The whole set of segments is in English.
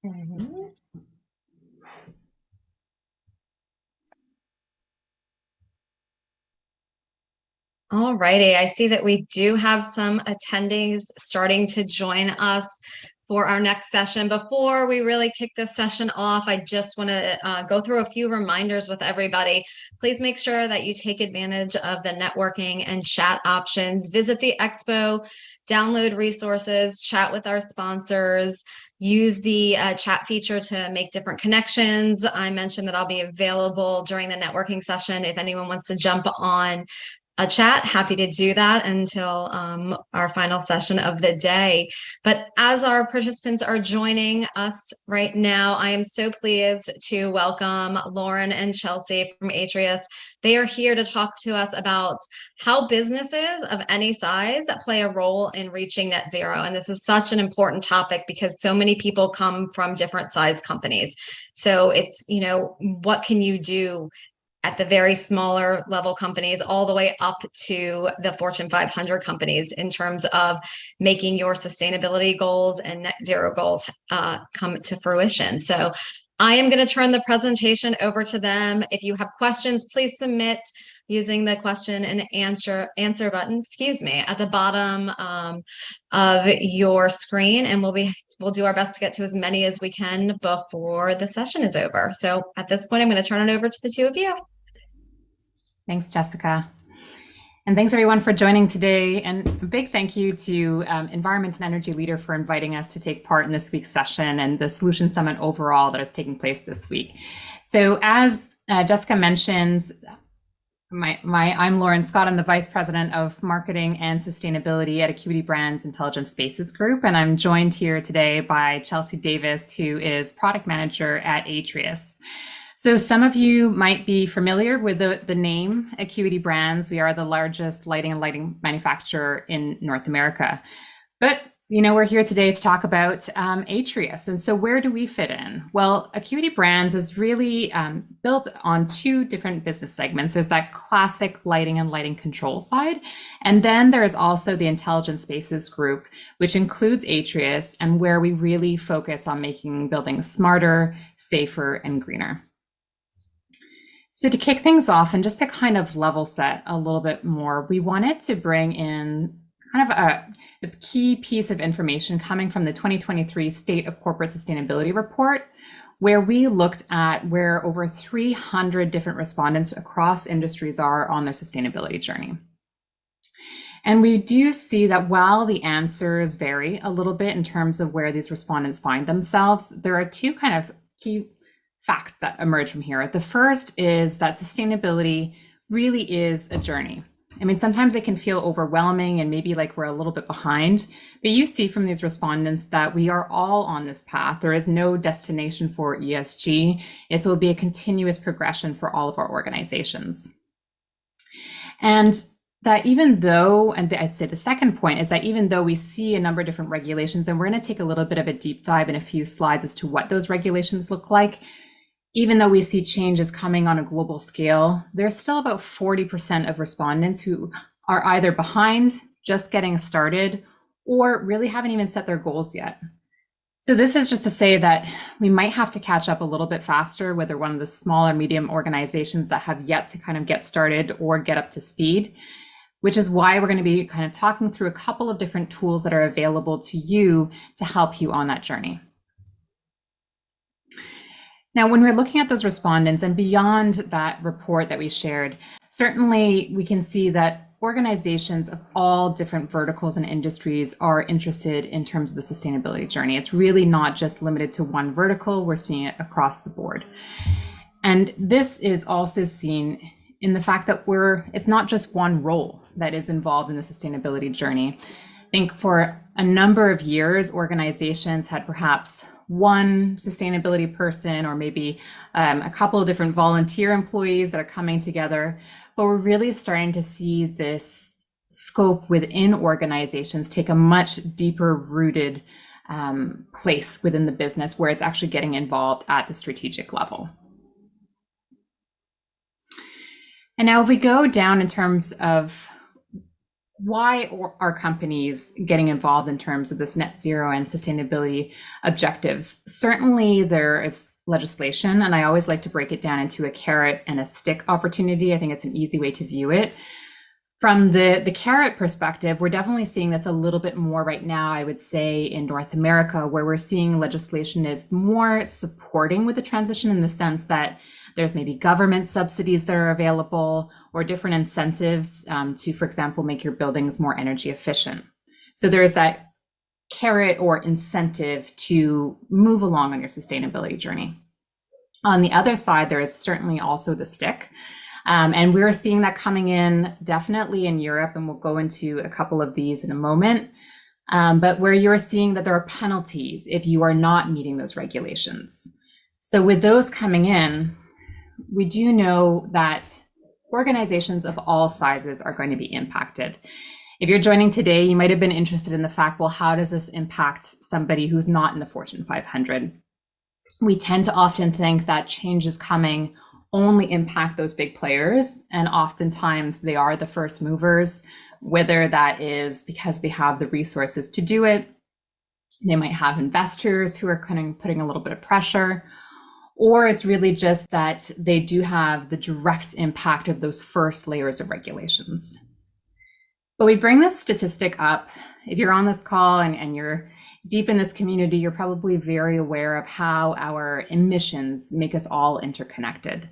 Mhm. All righty. I see that we do have some attendees starting to join us for our next session. Before we really kick this session off, I just want to go through a few reminders with everybody. Please make sure that you take advantage of the networking and chat options. Visit the expo, download resources, chat with our sponsors, use the chat feature to make different connections. I mentioned that I'll be available during the networking session if anyone wants to jump on a chat. Happy to do that until our final session of the day. But as our participants are joining us right now, I am so pleased to welcome Lauren and Chelsea from Atrius. They are here to talk to us about how businesses of any size play a role in reaching net zero. And this is such an important topic because so many people come from different size companies. So it's, what can you do at the very smaller level companies all the way up to the Fortune 500 companies in terms of making your sustainability goals and net zero goals come to fruition. So I am going to turn the presentation over to them. If you have questions, please submit using the question and answer button, at the bottom of your screen, and we'll do our best to get to as many as we can before the session is over. So at this point, I'm going to turn it over to the two of you. Thanks, Jessica. And thanks everyone for joining today. And a big thank you to Environment+Energy Leader for inviting us to take part in this week's session and the Solution Summit overall that is taking place this week. So as Jessica mentioned, I'm Lauren Scott. I'm the Vice President of Marketing and Sustainability at Acuity Brands Intelligent Spaces Group. And I'm joined here today by Chelsea Davis, who is Product Manager at Atrius. So some of you might be familiar with the name Acuity Brands. We are the largest lighting manufacturer in North America. But we're here today to talk about Atrius. And so where do we fit in? Well, Acuity Brands is really built on two different business segments. There's that classic lighting and lighting control side. And then there is also the Intelligent Spaces Group, which includes Atrius, and where we really focus on making buildings smarter, safer, and greener. So to kick things off and just to kind of level set a little bit more, we wanted to bring in kind of a key piece of information coming from the 2023 State of Corporate Sustainability Report, where we looked at where over 300 different respondents across industries are on their sustainability journey. And we do see that while the answers vary a little bit in terms of where these respondents find themselves, there are two kind of key facts that emerge from here. The first is that sustainability really is a journey. I mean, sometimes it can feel overwhelming and maybe like we're a little bit behind, but you see from these respondents that we are all on this path. There is no destination for ESG. It will be a continuous progression for all of our organizations. And that even though, and I'd say the second point is that even though we see a number of different regulations, and we're going to take a little bit of a deep dive in a few slides as to what those regulations look like, even though we see changes coming on a global scale, there's still about 40% of respondents who are either behind, just getting started, or really haven't even set their goals yet. So this is just to say that we might have to catch up a little bit faster, whether one of the small or medium organizations that have yet to kind of get started or get up to speed, which is why we're going to be kind of talking through a couple of different tools that are available to you to help you on that journey. Now, when we're looking at those respondents and beyond that report that we shared, certainly we can see that organizations of all different verticals and industries are interested in terms of the sustainability journey. It's really not just limited to one vertical. We're seeing it across the board. And this is also seen in the fact that it's not just one role that is involved in the sustainability journey. I think for a number of years, organizations had perhaps one sustainability person or maybe a couple of different volunteer employees that are coming together, but we're really starting to see this scope within organizations take a much deeper rooted place within the business where it's actually getting involved at the strategic level. And now if we go down in terms of why are companies getting involved in terms of this net zero and sustainability objectives? Certainly there is legislation, and I always like to break it down into a carrot and a stick opportunity. I think it's an easy way to view it. From the carrot perspective, we're definitely seeing this a little bit more right now, I would say, in North America, where we're seeing legislation is more supporting with the transition in the sense that there's maybe government subsidies that are available or different incentives to, for example, make your buildings more energy efficient. So there's that carrot or incentive to move along on your sustainability journey. On the other side, there is certainly also the stick. And we're seeing that coming in definitely in Europe, and we'll go into a couple of these in a moment. But where you're seeing that there are penalties if you are not meeting those regulations. So with those coming in, we do know that organizations of all sizes are going to be impacted. If you're joining today, you might have been interested in the fact, well, how does this impact somebody who's not in the Fortune 500? We tend to often think that changes coming only impact those big players, and oftentimes they are the first movers, whether that is because they have the resources to do it, they might have investors who are kind of putting a little bit of pressure, or it's really just that they do have the direct impact of those first layers of regulations. But we bring this statistic up. If you're on this call and you're deep in this community, you're probably very aware of how our emissions make us all interconnected.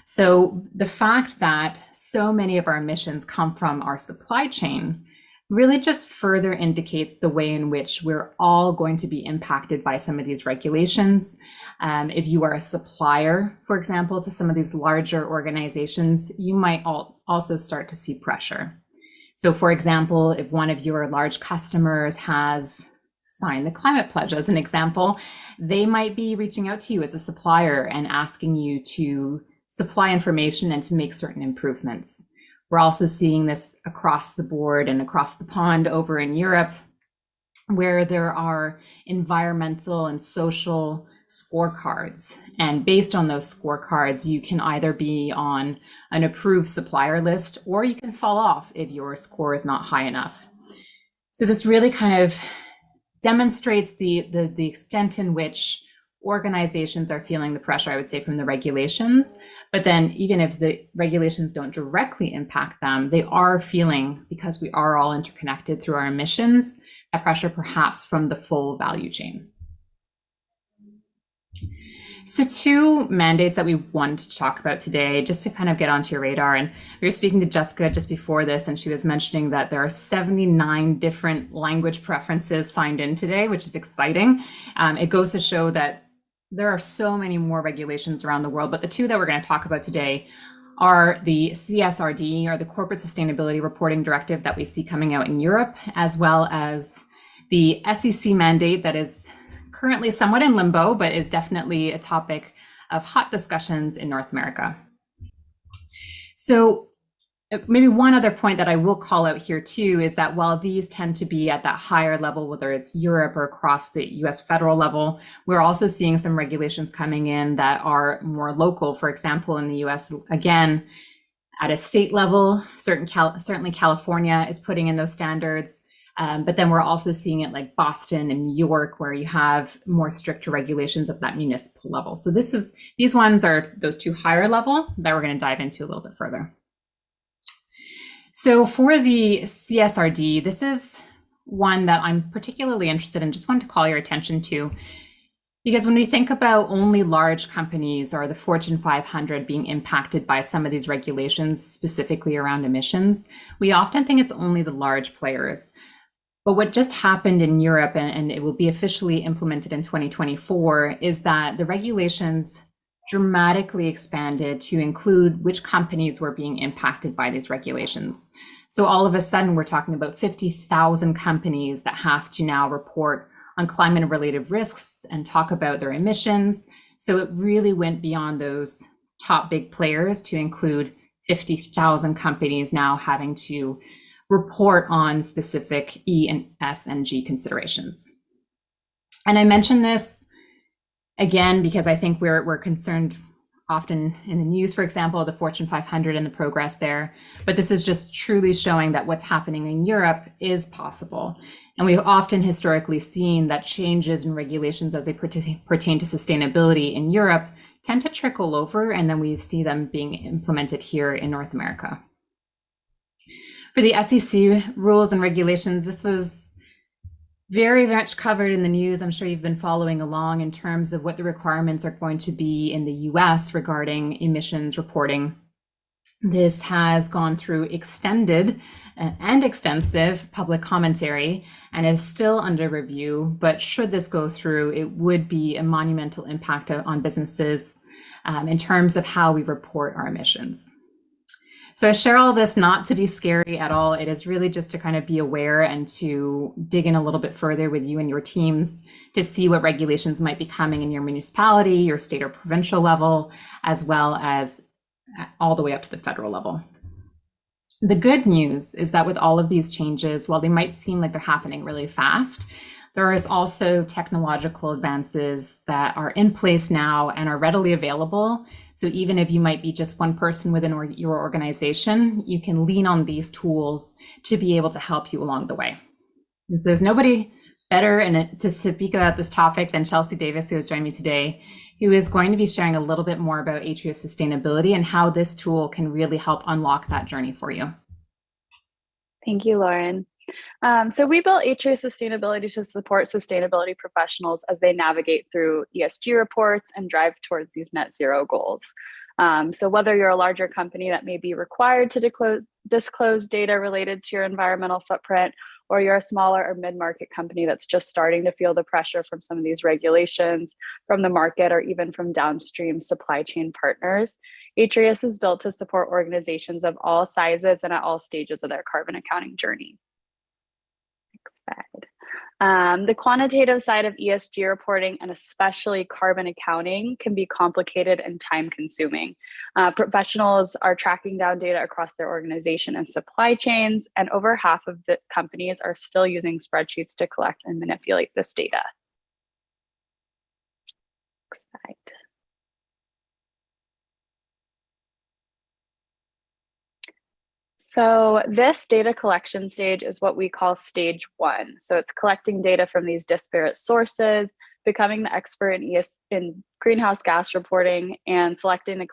So the fact that so many of our emissions come from our supply chain really just further indicates the way in which we're all going to be impacted by some of these regulations. If you are a supplier, for example, to some of these larger organizations, you might also start to see pressure. So for example, if one of your large customers has signed the climate pledge, as an example, they might be reaching out to you as a supplier and asking you to supply information and to make certain improvements. We're also seeing this across the board and across the pond over in Europe, where there are environmental and social scorecards. And based on those scorecards, you can either be on an approved supplier list, or you can fall off if your score is not high enough. So this really kind of demonstrates the extent in which organizations are feeling the pressure, I would say, from the regulations. But then even if the regulations don't directly impact them, they are feeling, because we are all interconnected through our emissions, that pressure perhaps from the full value chain. So two mandates that we wanted to talk about today, just to kind of get onto your radar. And we were speaking to Jessica just before this, and she was mentioning that there are 79 different language preferences signed in today, which is exciting. It goes to show that there are so many more regulations around the world, but the two that we're going to talk about today are the CSRD, or the Corporate Sustainability Reporting Directive that we see coming out in Europe, as well as the SEC mandate that is currently somewhat in limbo, but is definitely a topic of hot discussions in North America. So maybe one other point that I will call out here too is that while these tend to be at that higher level, whether it's Europe or across the US federal level, we're also seeing some regulations coming in that are more local. For example, in the US, again, at a state level, certainly California is putting in those standards. But then we're also seeing it like Boston and New York, where you have more stricter regulations at that municipal level. So these ones are those two higher level that we're going to dive into a little bit further. So for the CSRD, this is one that I'm particularly interested in, just wanted to call your attention to, because when we think about only large companies or the Fortune 500 being impacted by some of these regulations, specifically around emissions, we often think it's only the large players. But what just happened in Europe, and it will be officially implemented in 2024, is that the regulations dramatically expanded to include which companies were being impacted by these regulations. So all of a sudden, we're talking about 50,000 companies that have to now report on climate-related risks and talk about their emissions. So it really went beyond those top big players to include 50,000 companies now having to report on specific E and S and G considerations. And I mention this again because I think we're concerned often in the news, for example, the Fortune 500 and the progress there. But this is just truly showing that what's happening in Europe is possible. And we've often historically seen that changes in regulations as they pertain to sustainability in Europe tend to trickle over, and then we see them being implemented here in North America. For the SEC rules and regulations, this was very much covered in the news. I'm sure you've been following along in terms of what the requirements are going to be in the US regarding emissions reporting. This has gone through extended and extensive public commentary and is still under review. But should this go through, it would be a monumental impact on businesses in terms of how we report our emissions. So I share all this not to be scary at all. It is really just to kind of be aware and to dig in a little bit further with you and your teams to see what regulations might be coming in your municipality, your state or provincial level, as well as all the way up to the federal level. The good news is that with all of these changes, while they might seem like they're happening really fast, there is also technological advances that are in place now and are readily available. So even if you might be just one person within your organization, you can lean on these tools to be able to help you along the way. And so there's nobody better to speak about this topic than Chelsea Davis, who has joined me today, who is going to be sharing a little bit more about Atrius sustainability and how this tool can really help unlock that journey for you. Thank you, Lauren. So we built Atrius Sustainability to support sustainability professionals as they navigate through ESG reports and drive towards these net zero goals. So whether you're a larger company that may be required to disclose data related to your environmental footprint, or you're a smaller or mid-market company that's just starting to feel the pressure from some of these regulations from the market or even from downstream supply chain partners, Atrius is built to support organizations of all sizes and at all stages of their carbon accounting journey. The quantitative side of ESG reporting and especially carbon accounting can be complicated and time consuming. Professionals are tracking down data across their organization and supply chains, and over half of the companies are still using spreadsheets to collect and manipulate this data. Next slide. So this data collection stage is what we call stage one. So it's collecting data from these disparate sources, becoming the expert in greenhouse gas reporting, and selecting the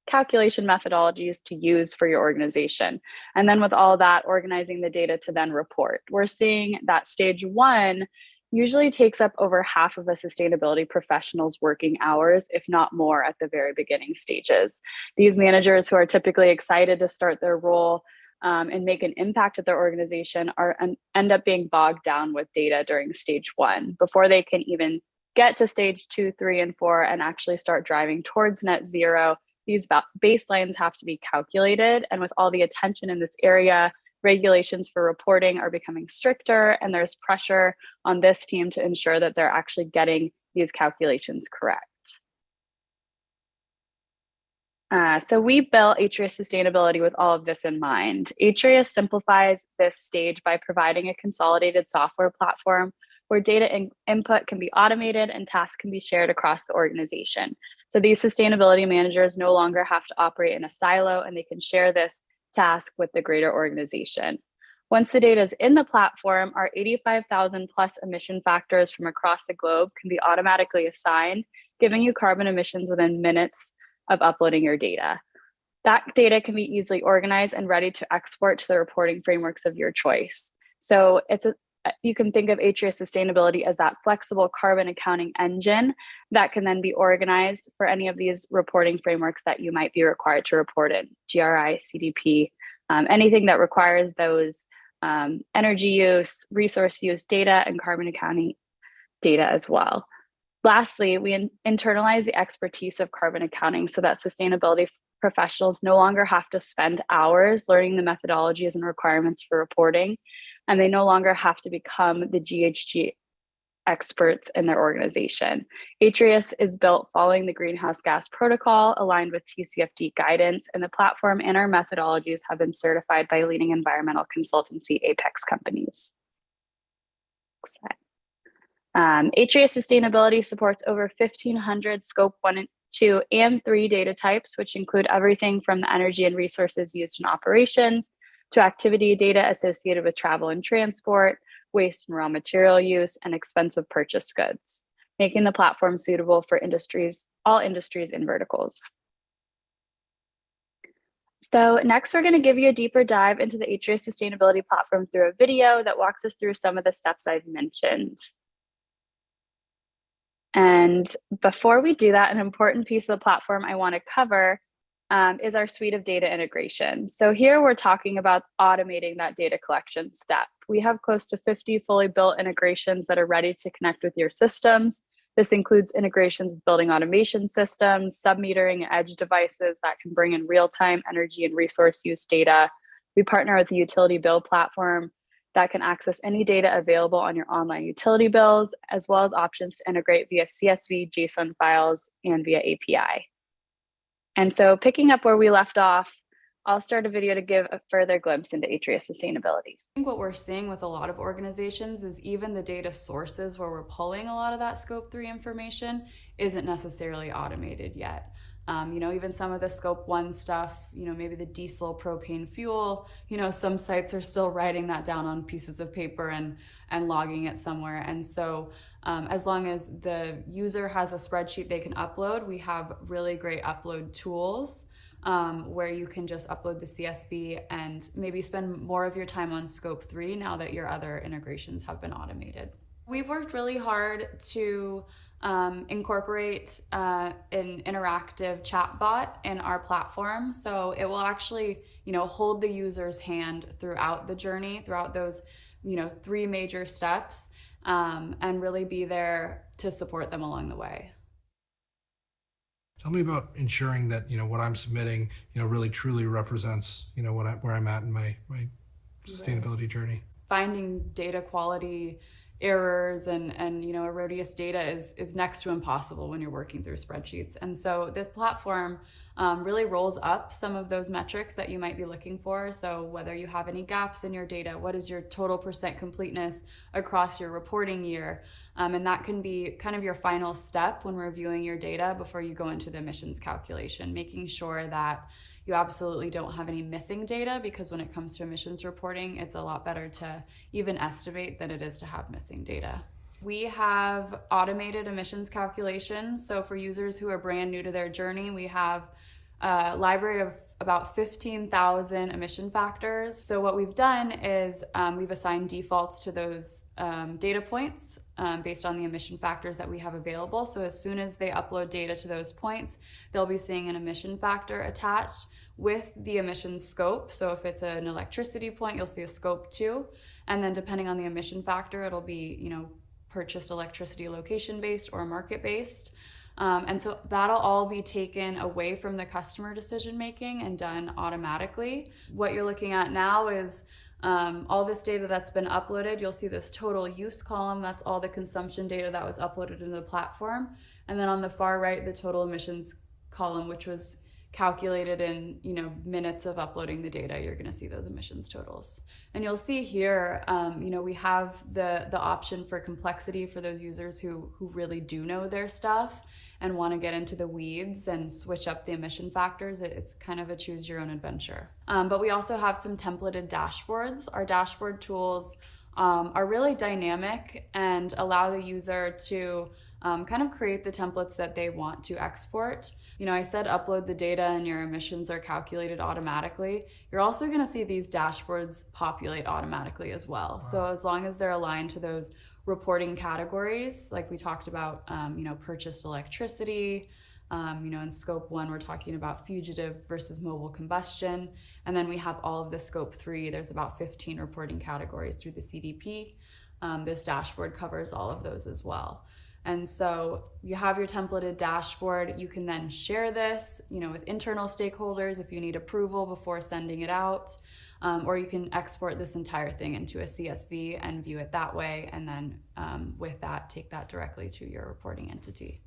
calculation methodologies to use for your organization. And then with all that, organizing the data to then report. We're seeing that stage one usually takes up over half of a sustainability professional's working hours, if not more, at the very beginning stages. These managers who are typically excited to start their role and make an impact at their organization end up being bogged down with data during stage one before they can even get to stage 2, 3, and 4 and actually start driving towards net zero. These baselines have to be calculated, and with all the attention in this area, regulations for reporting are becoming stricter, and there's pressure on this team to ensure that they're actually getting these calculations correct. So we built Atrius Sustainability with all of this in mind. Atrius simplifies this stage by providing a consolidated software platform where data input can be automated and tasks can be shared across the organization. So these sustainability managers no longer have to operate in a silo, and they can share this task with the greater organization. Once the data is in the platform, our 85,000 plus emission factors from across the globe can be automatically assigned, giving you carbon emissions within minutes of uploading your data. That data can be easily organized and ready to export to the reporting frameworks of your choice. So you can think of Atrius Sustainability as that flexible carbon accounting engine that can then be organized for any of these reporting frameworks that you might be required to report in, GRI, CDP, anything that requires those energy use, resource use data, and carbon accounting data as well. Lastly, we internalize the expertise of carbon accounting so that sustainability professionals no longer have to spend hours learning the methodologies and requirements for reporting, and they no longer have to become the GHG experts in their organization. Atrius is built following the greenhouse gas protocol aligned with TCFD guidance, and the platform and our methodologies have been certified by leading environmental consultancy Apex companies. Atrius Sustainability supports over 1,500 Scope 1 and to and3 data types, which include everything from the energy and resources used in operations to activity data associated with travel and transport, waste and raw material use, and expensive purchased goods, making the platform suitable for all industries and verticals. So next, we're going to give you a deeper dive into the Atrius sustainability platform through a video that walks us through some of the steps I've mentioned. And before we do that, an important piece of the platform I want to cover is our suite of data integration. So here we're talking about automating that data collection step. We have close to 50 fully built integrations that are ready to connect with your systems. This includes integrations with building automation systems, sub-metering and edge devices that can bring in real-time energy and resource use data. We partner with the utility bill platform that can access any data available on your online utility bills, as well as options to integrate via CSV, JSON files, and via API. And so picking up where we left off, I'll start a video to give a further glimpse into Atrius sustainability. I think what we're seeing with a lot of organizations is even the data sources where we're pulling a lot of that Scope 3 information isn't necessarily automated yet. Even some of the Scope 1 stuff, maybe the diesel, propane, fuel, some sites are still writing that down on pieces of paper and logging it somewhere. And so as long as the user has a spreadsheet they can upload, we have really great upload tools where you can just upload the CSV and maybe spend more of your time on Scope 3 now that your other integrations have been automated. We've worked really hard to incorporate an interactive chatbot in our platform. So it will actually, hold the user's hand throughout the journey, throughout those, 3 major steps, and really be there to support them along the way. Tell me about ensuring that, what I'm submitting, really truly represents, where I'm at in my sustainability journey. Finding data quality errors and erroneous data is next to impossible when you're working through spreadsheets. And so this platform really rolls up some of those metrics that you might be looking for. So whether you have any gaps in your data, what is your total % completeness across your reporting year? And that can be kind of your final step when reviewing your data before you go into the emissions calculation, making sure that you absolutely don't have any missing data, because when it comes to emissions reporting, it's a lot better to even estimate than it is to have missing data. We have automated emissions calculations. So for users who are brand new to their journey, we have a library of about 15,000 emission factors. So what we've done is we've assigned defaults to those data points based on the emission factors that we have available. So as soon as they upload data to those points, they'll be seeing an emission factor attached with the emission scope. So if it's an electricity point, you'll see a scope 2. And then depending on the emission factor, it'll be, purchased electricity location based or market based. And so that'll all be taken away from the customer decision making and done automatically. What you're looking at now is all this data that's been uploaded. You'll see this total use column. That's all the consumption data that was uploaded into the platform. And then on the far right, the total emissions column, which was calculated in minutes of uploading the data. You're going to see those emissions totals. And you'll see here, we have the option for complexity for those users who really do know their stuff and want to get into the weeds and switch up the emission factors. It's kind of a choose your own adventure. But we also have some templated dashboards. Our dashboard tools are really dynamic and allow the user to kind of create the templates that they want to export. I said upload the data and your emissions are calculated automatically. You're also going to see these dashboards populate automatically as well. Wow. So as long as they're aligned to those reporting categories, like we talked about, purchased electricity, in Scope 1, we're talking about fugitive versus mobile combustion. And then we have all of the Scope 3. There's about 15 reporting categories through the CDP. This dashboard covers all of those as well. And so you have your templated dashboard. You can then share this, with internal stakeholders if you need approval before sending it out, or you can export this entire thing into a CSV and view it that way. And then with that, take that directly to your reporting entity.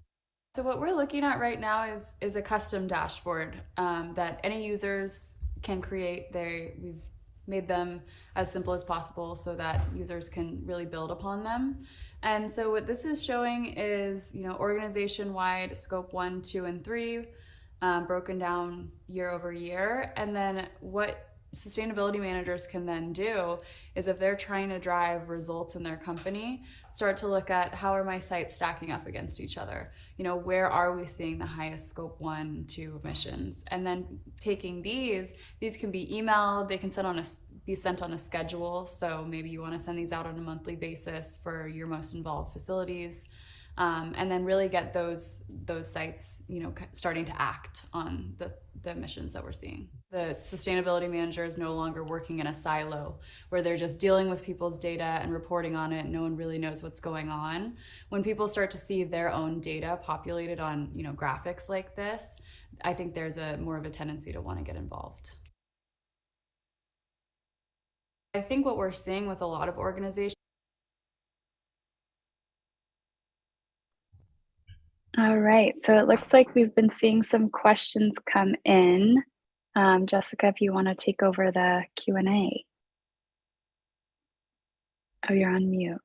So what we're looking at right now is a custom dashboard that any users can create. We've made them as simple as possible so that users can really build upon them. And so what this is showing is, organization-wide scope 1, 2, and 3, broken down year over year. And then what sustainability managers can then do is, if they're trying to drive results in their company, start to look at, how are my sites stacking up against each other? Where are we seeing the highest scope 1, 2 emissions? And then taking these can be emailed, they can be sent on a schedule. So maybe you want to send these out on a monthly basis for your most involved facilities. And then really get those sites, starting to act on the emissions that we're seeing. The sustainability manager is no longer working in a silo where they're just dealing with people's data and reporting on it. No one really knows what's going on. When people start to see their own data populated on, graphics like this, I think there's more of a tendency to want to get involved. I think what we're seeing with a lot of organizations. All right, so it looks like we've been seeing some questions come in. Jessica, if you want to take over the Q&A. Oh, you're on mute.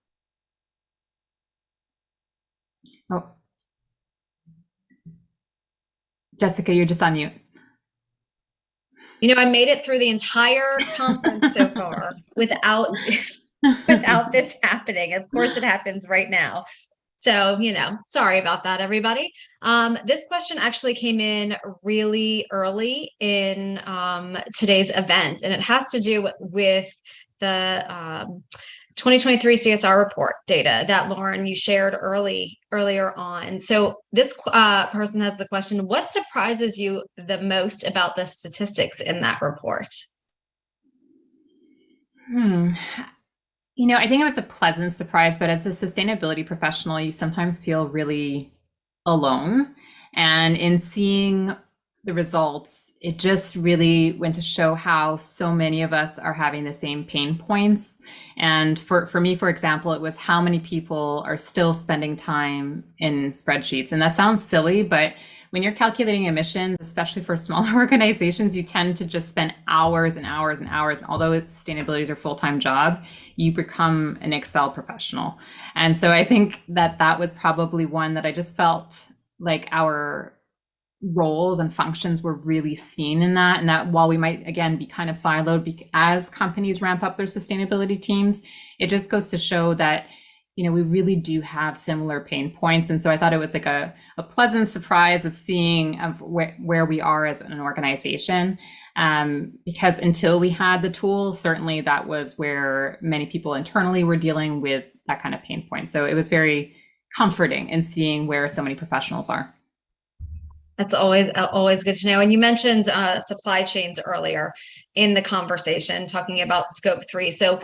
Oh, Jessica, you're just on mute. I made it through the entire conference so far without this happening. Of course, it happens right now. So, sorry about that, everybody. This question actually came in really early in today's event, and it has to do with the 2023 CSR report data that, Lauren, you shared earlier on. So this person has the question: what surprises you the most about the statistics in that report? I think it was a pleasant surprise, but as a sustainability professional, you sometimes feel really alone. And in seeing the results, it just really went to show how so many of us are having the same pain points. And for me, for example, it was how many people are still spending time in spreadsheets. And that sounds silly, but when you're calculating emissions, especially for smaller organizations, you tend to just spend hours and hours and hours. And although sustainability is your full-time job, you become an Excel professional. And so I think that was probably one that I just felt like our roles and functions were really seen in that. And that while we might, again, be kind of siloed as companies ramp up their sustainability teams, it just goes to show that we really do have similar pain points. And so I thought it was like a pleasant surprise of seeing where we are as an organization. Because until we had the tool, certainly that was where many people internally were dealing with that kind of pain point. So it was very comforting in seeing where so many professionals are. That's always good to know. And you mentioned supply chains earlier in the conversation, talking about scope 3. So,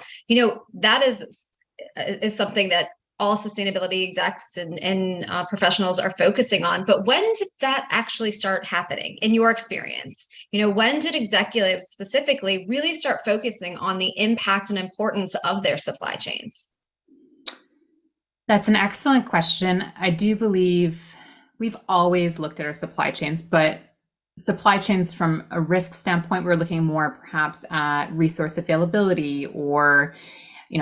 that is something that all sustainability execs and professionals are focusing on. But when did that actually start happening in your experience? When did executives specifically really start focusing on the impact and importance of their supply chains? That's an excellent question. I do believe we've always looked at our supply chains, but supply chains from a risk standpoint, we're looking more perhaps at resource availability or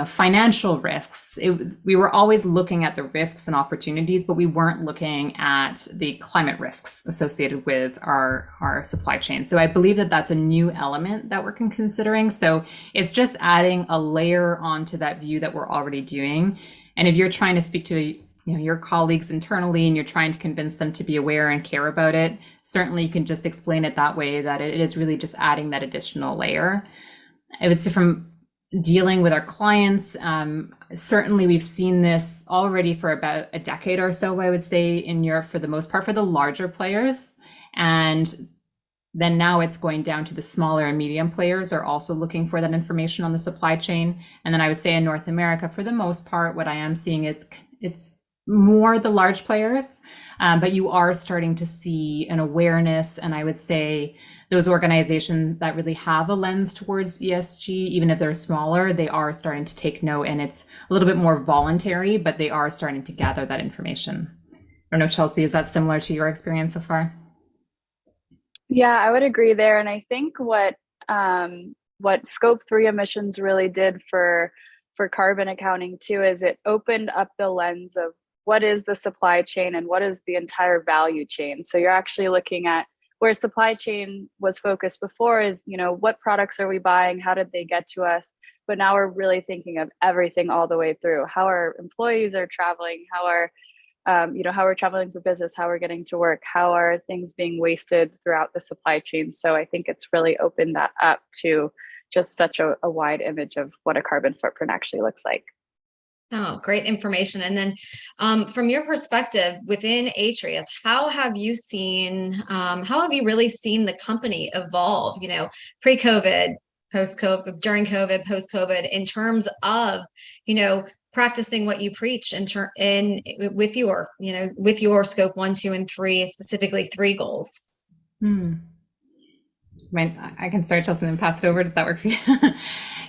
financial risks. We were always looking at the risks and opportunities, but we weren't looking at the climate risks associated with our supply chain. So I believe that's a new element that we're considering. So it's just adding a layer onto that view that we're already doing. And if you're trying to speak to your colleagues internally and you're trying to convince them to be aware and care about it, certainly you can just explain it that way, that it is really just adding that additional layer. I would say from dealing with our clients, certainly we've seen this already for about a decade or so, I would say, in Europe for the most part, for the larger players. And then now it's going down to the smaller and medium players are also looking for that information on the supply chain. And then I would say in North America, for the most part, what I am seeing is it's more the large players, but you are starting to see an awareness. And I would say those organizations that really have a lens towards ESG, even if they're smaller, they are starting to take note, and it's a little bit more voluntary, but they are starting to gather that information. I don't know, Chelsea, is that similar to your experience so far? Yeah, I would agree there. And I think what scope 3 emissions really did for for carbon accounting too is it opened up the lens of what is the supply chain and what is the entire value chain. So you're actually looking at where supply chain was focused before is, what products are we buying? How did they get to us? But now we're really thinking of everything all the way through. How our employees are traveling, how we're traveling for business, how we're getting to work, how are things being wasted throughout the supply chain. So I think it's really opened that up to just such a wide image of what a carbon footprint actually looks like. Oh, great information. And then from your perspective within Atrius, how have you really seen the company evolve, pre-COVID, post-COVID, during COVID, post-COVID, in terms of, practicing what you preach with your scope 1, 2, and 3, specifically 3 goals? I can start, Chelsea, and pass it over. Does that work for you?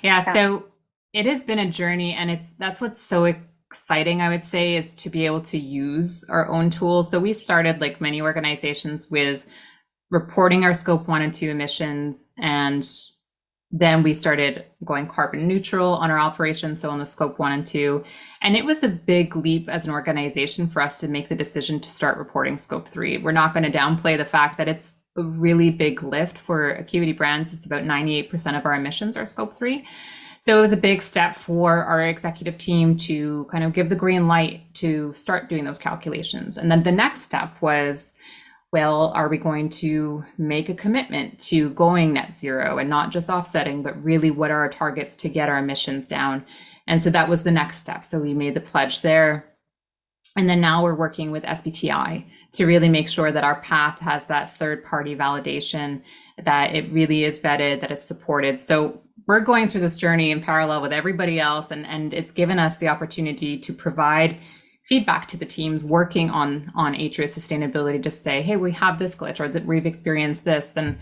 Yeah. So it has been a journey, and that's what's so exciting, I would say, is to be able to use our own tools. So we started, like many organizations, with reporting our scope 1 and 2 emissions, and then we started going carbon neutral on our operations, so on the scope 1 and 2. And it was a big leap as an organization for us to make the decision to start reporting scope 3. We're not going to downplay the fact that it's a really big lift for Acuity Brands. It's about 98% of our emissions are scope 3. So it was a big step for our executive team to kind of give the green light to start doing those calculations. And then the next step was, well, are we going to make a commitment to going net zero and not just offsetting, but really what are our targets to get our emissions down? And so that was the next step. So we made the pledge there. And then now we're working with SBTI to really make sure that our path has that third-party validation, that it really is vetted, that it's supported. So we're going through this journey in parallel with everybody else, and it's given us the opportunity to provide feedback to the teams working on Atrius sustainability, to say, hey, we have this glitch, or that we've experienced this. And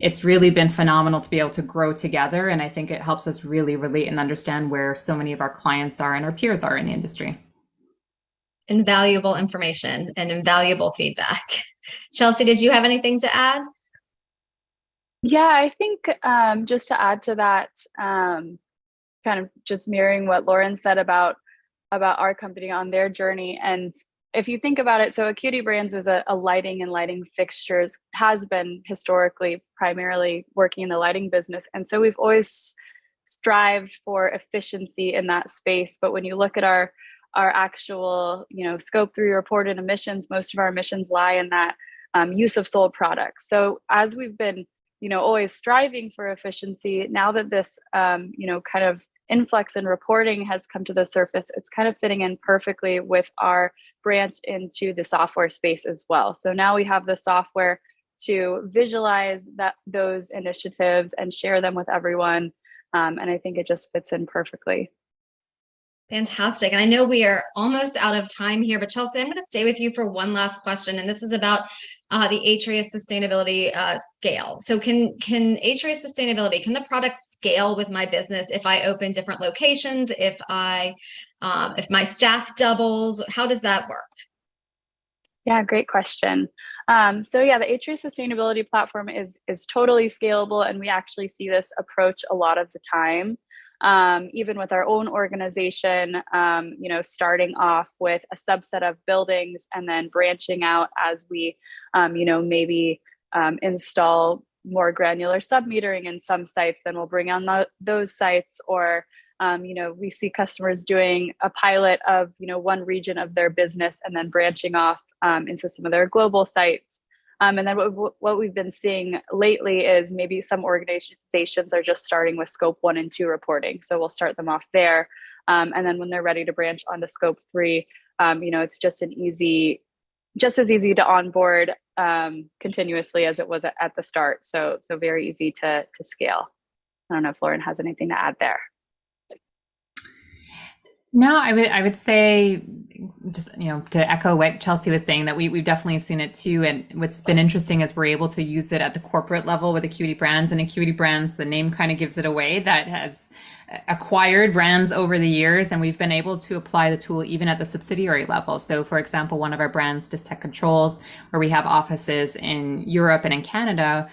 it's really been phenomenal to be able to grow together. And I think it helps us really relate and understand where so many of our clients are and our peers are in the industry. Invaluable information and invaluable feedback. Chelsea, did you have anything to add? Yeah, I think just to add to that, kind of just mirroring what Lauren said about our company on their journey. And if you think about it, so Acuity Brands is a lighting and lighting fixtures, has been historically primarily working in the lighting business. And so we've always strived for efficiency in that space. But when you look at our actual, scope 3 reported emissions, most of our emissions lie in that use of sold products. So as we've been, always striving for efficiency, now that this, kind of influx in reporting has come to the surface, it's kind of fitting in perfectly with our branch into the software space as well. So now we have the software to visualize those initiatives and share them with everyone. And I think it just fits in perfectly. Fantastic. And I know we are almost out of time here, but Chelsea, I'm going to stay with you for one last question. And this is about the Atrius sustainability scale. So can Atrius sustainability, can the product scale with my business if I open different locations, if my staff doubles? How does that work? Yeah, great question. The Atrius sustainability platform is totally scalable, and we actually see this approach a lot of the time. Even with our own organization, starting off with a subset of buildings and then branching out as we, maybe install more granular sub-metering in some sites, then we'll bring on those sites. Or, we see customers doing a pilot of, one region of their business and then branching off into some of their global sites. And then what we've been seeing lately is maybe some organizations are just starting with scope 1 and 2 reporting. So we'll start them off there. And then when they're ready to branch onto scope 3, it's just as easy to onboard continuously as it was at the start. So very easy to scale. I don't know if Lauren has anything to add there. No, I would say just, to echo what Chelsea was saying, that we've definitely seen it too. And what's been interesting is we're able to use it at the corporate level with Acuity Brands. And Acuity Brands, the name kind of gives it away, that has acquired brands over the years, and we've been able to apply the tool even at the subsidiary level. So for example, one of our brands, Distech Controls, where we have offices in Europe and in Canada,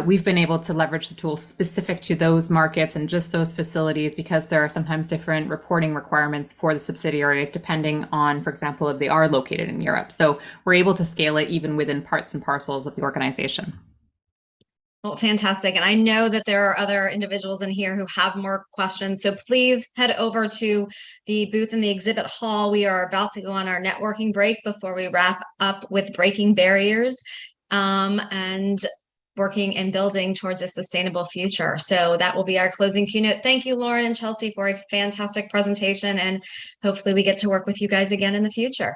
we've been able to leverage the tools specific to those markets and just those facilities, because there are sometimes different reporting requirements for the subsidiaries depending on, for example, if they are located in Europe. So we're able to scale it even within parts and parcels of the organization. Well, fantastic. And I know that there are other individuals in here who have more questions. So please head over to the booth in the exhibit hall. We are about to go on our networking break before we wrap up with breaking barriers and working and building towards a sustainable future. So that will be our closing keynote. Thank you, Lauren and Chelsea, for a fantastic presentation. And hopefully we get to work with you guys again in the future.